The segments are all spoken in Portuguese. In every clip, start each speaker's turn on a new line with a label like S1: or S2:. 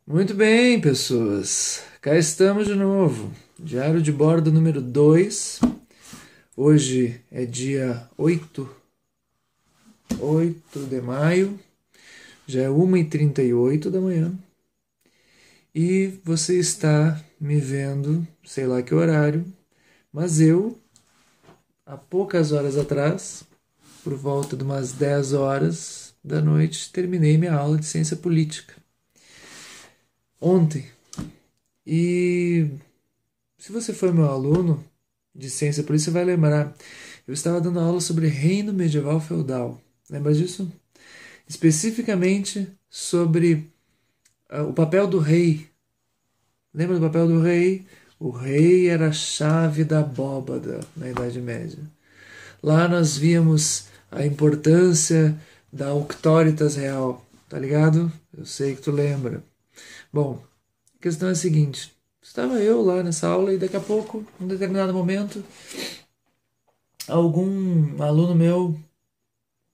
S1: Muito bem, pessoas. Cá estamos de novo. Diário de bordo número 2. Hoje é dia oito de maio. Já é 1h38 da manhã. E você está me vendo, sei lá que horário, mas eu, há poucas horas atrás, por volta de umas 10 horas da noite, terminei minha aula de ciência política. Ontem. E se você for meu aluno de ciência política, você vai lembrar. Eu estava dando aula sobre reino medieval feudal. Lembra disso? Especificamente sobre o papel do rei. Lembra do papel do rei? O rei era a chave da abóbada na Idade Média. Lá nós víamos a importância da auctoritas real, tá ligado? Eu sei que tu lembra. Bom, a questão é a seguinte. Estava eu lá nessa aula e daqui a pouco, em um determinado momento, algum aluno meu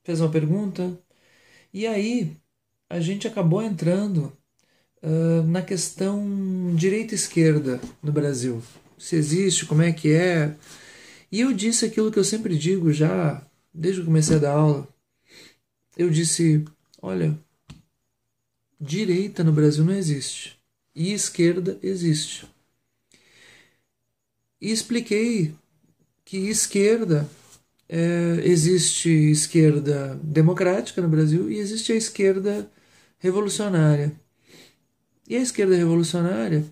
S1: fez uma pergunta e aí a gente acabou entrando na questão direita-esquerda no Brasil. Se existe, como é que é. E eu disse aquilo que eu sempre digo já, desde que comecei a dar aula. Eu disse, olha, direita no Brasil não existe. E esquerda existe. E expliquei que esquerda existe esquerda democrática no Brasil e existe a esquerda revolucionária. E a esquerda revolucionária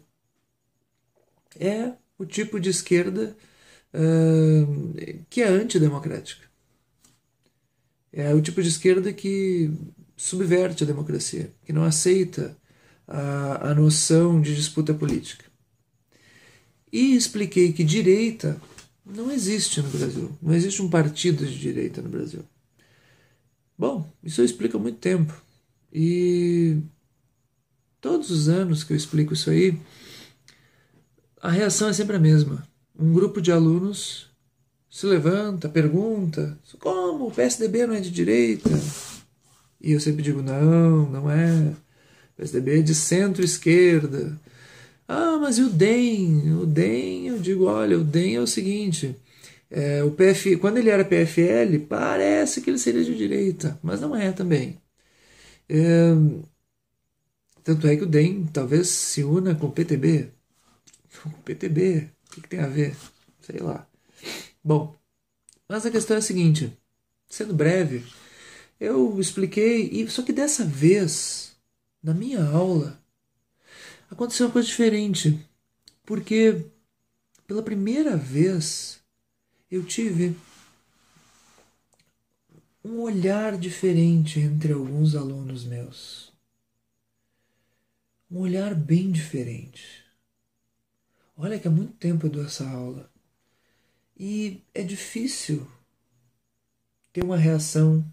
S1: é o tipo de esquerda que é antidemocrática. É o tipo de esquerda que subverte a democracia, que não aceita a noção de disputa política. E expliquei que direita não existe no Brasil. Não existe um partido de direita no Brasil. Bom, isso eu explico há muito tempo. E todos os anos que eu explico isso aí, a reação é sempre a mesma. Um grupo de alunos se levanta, pergunta: como o PSDB não é de direita? E eu sempre digo: não, não é. O PSDB é de centro-esquerda. Ah, mas e o DEM? O DEM, eu digo: olha, o DEM é o seguinte. Quando ele era PFL, parece que ele seria de direita, mas não é também. É, tanto é que o DEM talvez se una com o PTB. O PTB, o que tem a ver? Sei lá. Bom, mas a questão é a seguinte, sendo breve, eu expliquei, e só que dessa vez, na minha aula, aconteceu uma coisa diferente, porque pela primeira vez eu tive um olhar diferente entre alguns alunos meus. Um olhar bem diferente. Olha que há muito tempo eu dou essa aula. E é difícil ter uma reação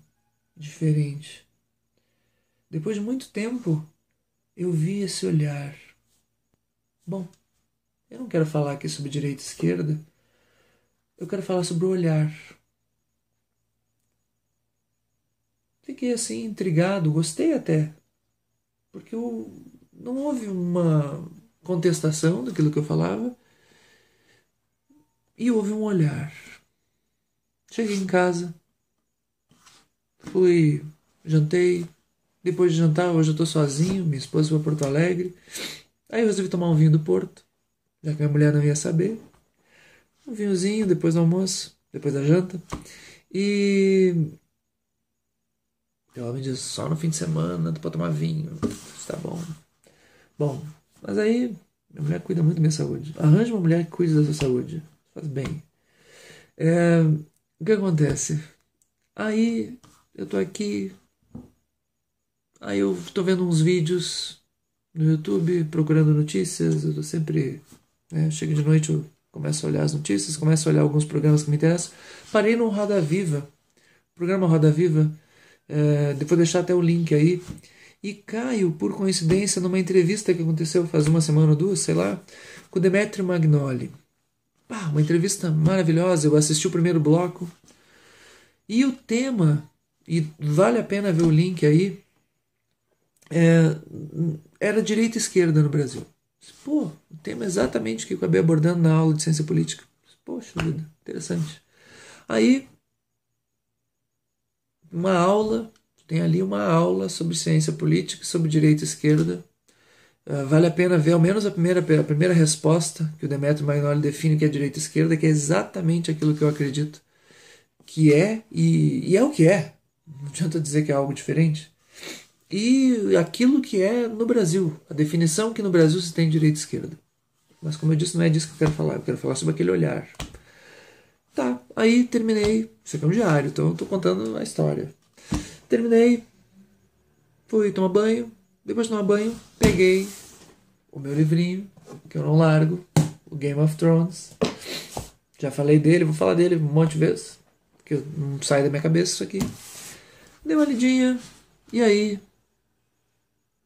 S1: diferente. Depois de muito tempo, eu vi esse olhar. Bom, eu não quero falar aqui sobre direita e esquerda. Eu quero falar sobre o olhar. Fiquei assim intrigado, gostei até. Porque não houve uma contestação daquilo que eu falava. E houve um olhar. Cheguei em casa, jantei. Depois de jantar, hoje eu estou sozinho, minha esposa foi para Porto Alegre. Aí eu resolvi tomar um vinho do Porto, já que minha mulher não ia saber. Um vinhozinho depois do almoço, depois da janta. E ela me disse, só no fim de semana tu pode tomar vinho. Tá bom. Bom, mas aí minha mulher cuida muito da minha saúde. Arranja uma mulher que cuide da sua saúde. Faz bem. O que acontece? Aí eu tô aqui. Aí eu tô vendo uns vídeos no YouTube, procurando notícias. Eu tô sempre. Chego de noite, eu começo a olhar as notícias, começo a olhar alguns programas que me interessam. Parei no Roda Viva. Programa Roda Viva. Depois deixar até o link aí. E caio, por coincidência, numa entrevista que aconteceu faz uma semana ou duas, sei lá, com o Demetrio Magnoli. Uma entrevista maravilhosa, eu assisti o primeiro bloco. E o tema, e vale a pena ver o link aí, era direita e esquerda no Brasil. Pô, o tema é exatamente o que eu acabei abordando na aula de ciência política. Poxa vida, interessante. Aí, uma aula, tem ali uma aula sobre ciência política, sobre direita e esquerda. Vale a pena ver ao menos a primeira resposta que o Demetrio Magnoli define que é direita e esquerda, que é exatamente aquilo que eu acredito que é, e é o que é. Não adianta dizer que é algo diferente. E aquilo que é no Brasil, a definição que no Brasil se tem de direita e esquerda. Mas como eu disse, não é disso que eu quero falar, eu quero falar sobre aquele olhar. Tá, aí terminei, isso aqui é um diário, então eu tô contando a história. Terminei, fui tomar banho, depois de tomar banho, peguei o meu livrinho, que eu não largo, o Game of Thrones. Já falei dele, vou falar dele um monte de vezes, porque não sai da minha cabeça isso aqui. Dei uma lidinha, e aí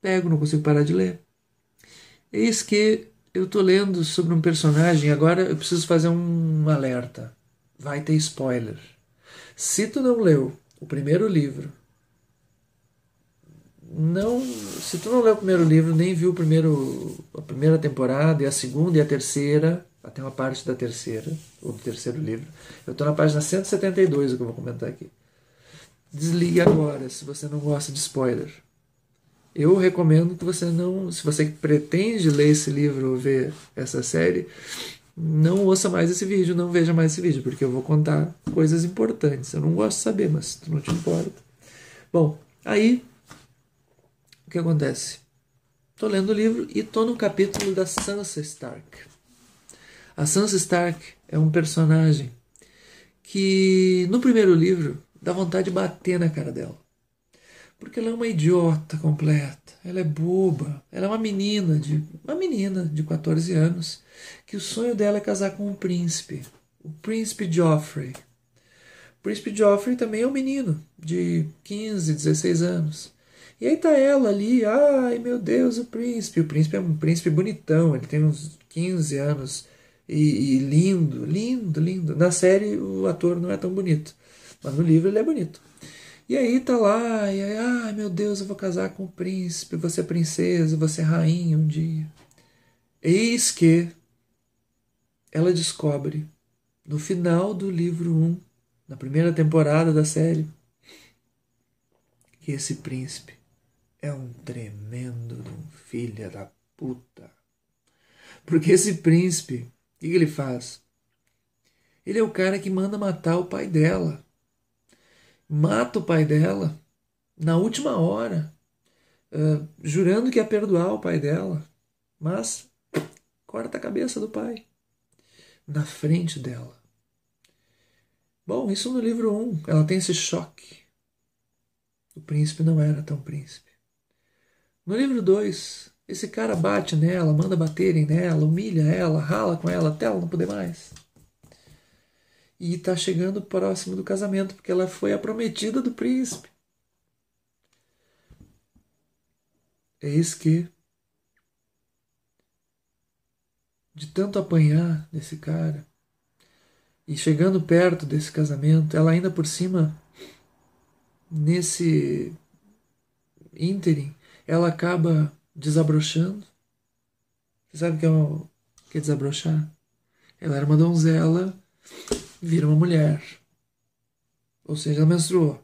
S1: pego, não consigo parar de ler. Eis que eu tô lendo sobre um personagem, agora eu preciso fazer um alerta. Vai ter spoiler. Se tu não leu o primeiro livro, não, se tu não leu o primeiro livro, nem viu a primeira temporada e a segunda e a terceira, até uma parte da terceira, ou do terceiro livro, eu tô na página 172, o que eu vou comentar aqui. Desligue agora, se você não gosta de spoiler. Eu recomendo que você não, se você pretende ler esse livro ou ver essa série, não ouça mais esse vídeo, não veja mais esse vídeo, porque eu vou contar coisas importantes. Eu não gosto de saber, mas tu não te importa. Bom, aí o que acontece? Tô lendo o livro e tô no capítulo da Sansa Stark. A Sansa Stark é um personagem que no primeiro livro dá vontade de bater na cara dela. Porque ela é uma idiota completa, ela é boba, ela é uma menina de 14 anos, que o sonho dela é casar com um príncipe, o príncipe Joffrey. O príncipe Joffrey também é um menino de 15, 16 anos. E aí tá ela ali, ai meu Deus, o príncipe é um príncipe bonitão, ele tem uns 15 anos e lindo, lindo, lindo. Na série o ator não é tão bonito, mas no livro ele é bonito. E aí tá lá, e aí, ai meu Deus, eu vou casar com o príncipe, vou ser princesa, vou ser rainha um dia. Eis que ela descobre, no final do livro um, na primeira temporada da série, que esse príncipe é um tremendo de um filho da puta. Porque esse príncipe, o que ele faz? Ele é o cara que manda matar o pai dela. Mata o pai dela na última hora, jurando que ia perdoar o pai dela. Mas corta a cabeça do pai na frente dela. Bom, isso no livro um, ela tem esse choque. O príncipe não era tão príncipe. No livro 2, esse cara bate nela, manda baterem nela, humilha ela, rala com ela até ela não poder mais. E está chegando próximo do casamento, porque ela foi a prometida do príncipe. Eis que, de tanto apanhar desse cara, e chegando perto desse casamento, ela ainda por cima, nesse ínterim, ela acaba desabrochando. Você sabe o que que é desabrochar? Ela era uma donzela, vira uma mulher. Ou seja, ela menstruou.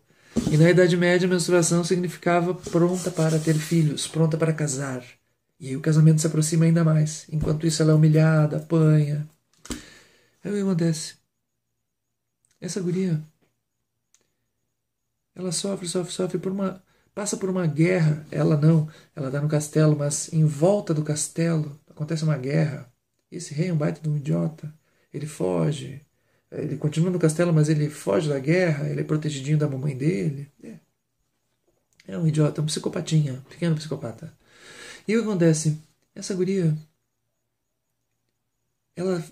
S1: E na Idade Média, a menstruação significava pronta para ter filhos, pronta para casar. E aí o casamento se aproxima ainda mais. Enquanto isso, ela é humilhada, apanha. Aí o que acontece? Essa guria, ela sofre passa por uma guerra. Ela não, ela está no castelo, mas em volta do castelo acontece uma guerra. Esse rei é um baita de um idiota. Ele foge. Ele continua no castelo, mas ele foge da guerra. Ele é protegidinho da mamãe dele. É um idiota, um psicopatinha, um pequeno psicopata. E o que acontece? Essa guria, ela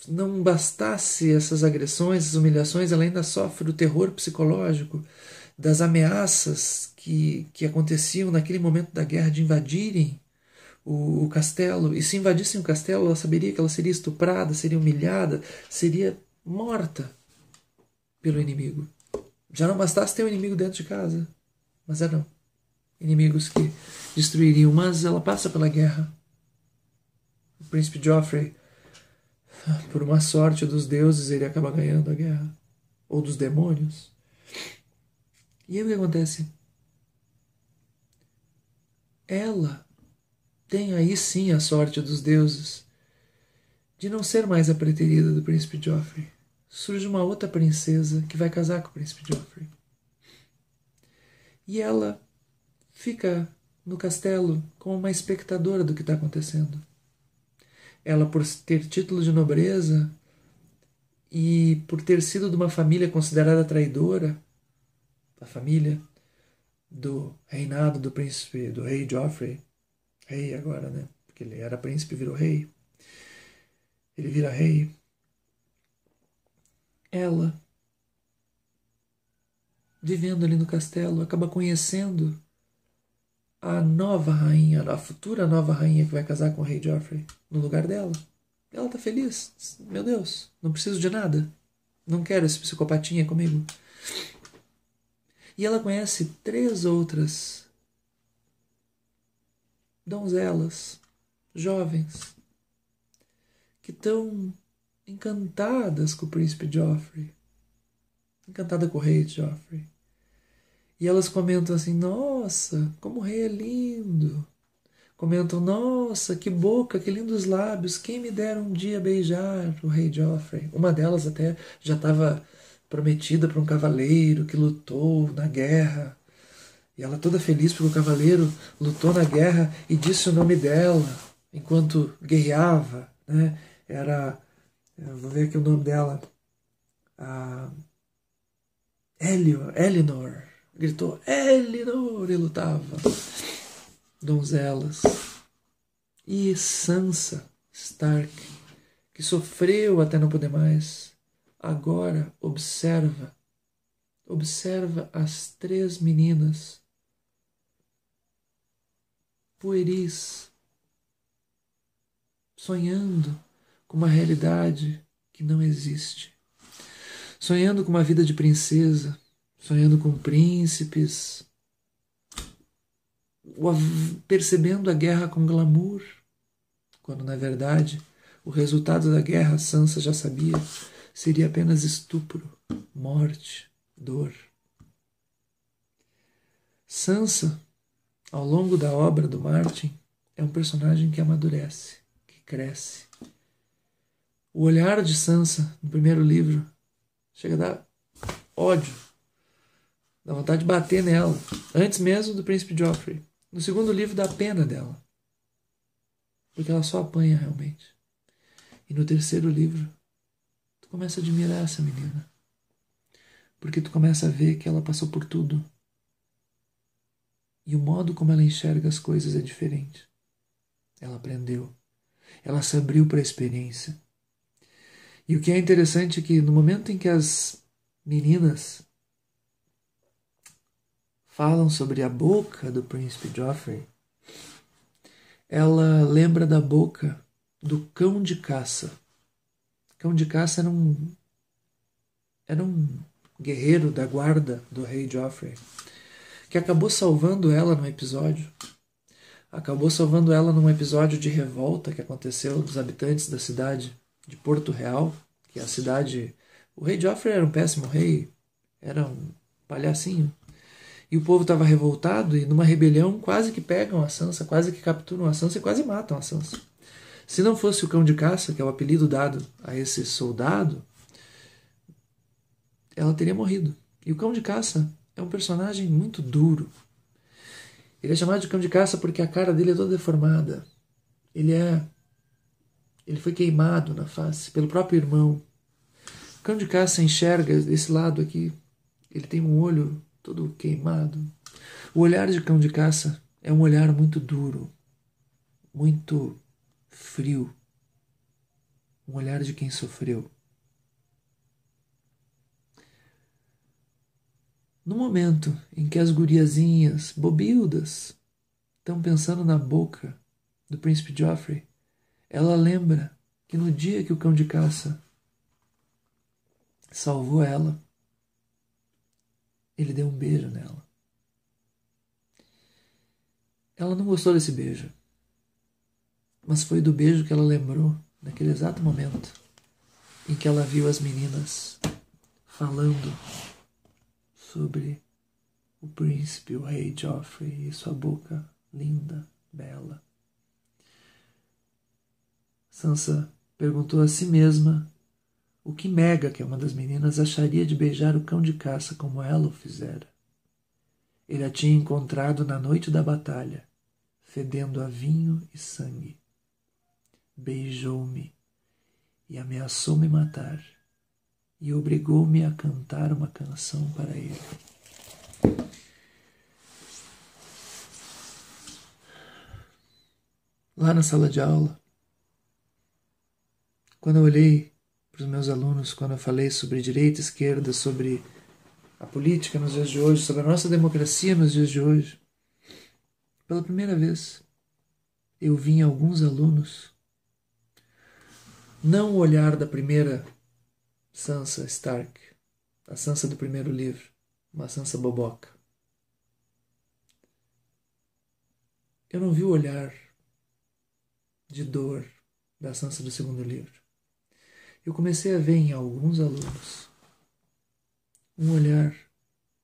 S1: não bastasse essas agressões, essas humilhações, ela ainda sofre o terror psicológico das ameaças que aconteciam naquele momento da guerra de invadirem o castelo. E se invadissem o castelo, ela saberia que ela seria estuprada, seria humilhada, seria morta pelo inimigo. Já não bastasse ter um inimigo dentro de casa, mas não. inimigos que destruiriam, mas ela passa pela guerra. O príncipe Joffrey, por uma sorte dos deuses, ele acaba ganhando a guerra, ou dos demônios. E aí o que acontece? Ela tem aí sim a sorte dos deuses de não ser mais a preterida do príncipe Joffrey. Surge uma outra princesa que vai casar com o príncipe Joffrey. E ela fica no castelo como uma espectadora do que está acontecendo. Ela, por ter título de nobreza e por ter sido de uma família considerada traidora, a família do reinado do príncipe, do rei Joffrey, rei agora, né? Porque ele era príncipe e virou rei. Ele vira rei. Ela, vivendo ali no castelo, acaba conhecendo a nova rainha, a futura nova rainha que vai casar com o rei Joffrey no lugar dela. Ela tá feliz. Meu Deus, não preciso de nada. Não quero esse psicopatinha comigo. E ela conhece 3 outras donzelas, jovens, que estão encantadas com o príncipe Joffrey, encantada com o rei Joffrey. E elas comentam assim: nossa, como o rei é lindo. Comentam: nossa, que boca, que lindos lábios, quem me dera um dia beijar o rei Joffrey. Uma delas até já estava prometida para um cavaleiro que lutou na guerra. E ela toda feliz porque o cavaleiro lutou na guerra e disse o nome dela enquanto guerreava, né? Era, eu vou ver aqui o nome dela, a Elinor. Gritou Elinor e lutava. Donzelas. E Sansa Stark, que sofreu até não poder mais, agora observa as 3 meninas pueris, sonhando com uma realidade que não existe, sonhando com uma vida de princesa, sonhando com príncipes, percebendo a guerra com glamour, quando na verdade o resultado da guerra, Sansa já sabia, seria apenas estupro, morte, dor. Sansa, ao longo da obra do Martin, é um personagem que amadurece, que cresce. O olhar de Sansa no primeiro livro chega a dar ódio, dá vontade de bater nela, antes mesmo do príncipe Joffrey. No segundo livro dá pena dela, porque ela só apanha realmente. E no terceiro livro, tu começa a admirar essa menina, porque tu começa a ver que ela passou por tudo. E o modo como ela enxerga as coisas é diferente. Ela aprendeu. Ela se abriu para a experiência. E o que é interessante é que no momento em que as meninas falam sobre a boca do príncipe Joffrey, ela lembra da boca do cão de caça. Cão de caça era um guerreiro da guarda do rei Joffrey, que acabou salvando ela num episódio. Acabou salvando ela num episódio de revolta que aconteceu dos habitantes da cidade de Porto Real, que é a cidade... O rei Joffrey era um péssimo rei, era um palhacinho. E o povo estava revoltado e numa rebelião quase que pegam a Sansa, quase que capturam a Sansa e quase matam a Sansa. Se não fosse o cão de caça, que é o apelido dado a esse soldado, ela teria morrido. E o cão de caça é um personagem muito duro. Ele é chamado de cão de caça porque a cara dele é toda deformada. Ele foi queimado na face pelo próprio irmão. O cão de caça enxerga esse lado aqui. Ele tem um olho todo queimado. O olhar de cão de caça é um olhar muito duro, muito frio. Um olhar de quem sofreu. No momento em que as guriazinhas, bobildas, estão pensando na boca do príncipe Joffrey, ela lembra que no dia que o cão de caça salvou ela, ele deu um beijo nela. Ela não gostou desse beijo, mas foi do beijo que ela lembrou naquele exato momento em que ela viu as meninas falando sobre o príncipe, o rei Joffrey e sua boca linda, bela. Sansa perguntou a si mesma o que Mega, que é uma das meninas, acharia de beijar o cão de caça como ela o fizera. Ele a tinha encontrado na noite da batalha, fedendo a vinho e sangue. Beijou-me e ameaçou me matar, e obrigou-me a cantar uma canção para ele. Lá na sala de aula, quando eu olhei para os meus alunos, quando eu falei sobre direita e esquerda, sobre a política nos dias de hoje, sobre a nossa democracia nos dias de hoje, pela primeira vez, eu vi em alguns alunos não o olhar da primeira Sansa Stark, a Sansa do primeiro livro, uma Sansa boboca. Eu não vi o olhar de dor da Sansa do segundo livro. Eu comecei a ver em alguns alunos um olhar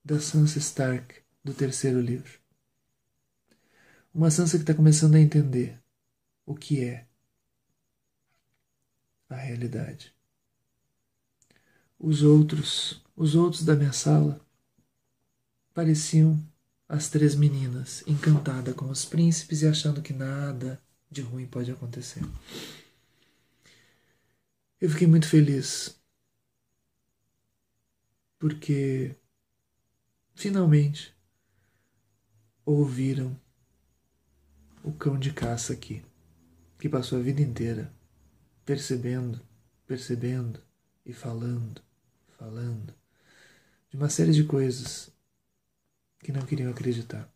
S1: da Sansa Stark do terceiro livro. Uma Sansa que está começando a entender o que é a realidade. Os outros da minha sala pareciam as três meninas, encantadas com os príncipes e achando que nada de ruim pode acontecer. Eu fiquei muito feliz, porque finalmente ouviram o cão de caça aqui, que passou a vida inteira percebendo, percebendo e falando, falando de uma série de coisas que não queriam acreditar.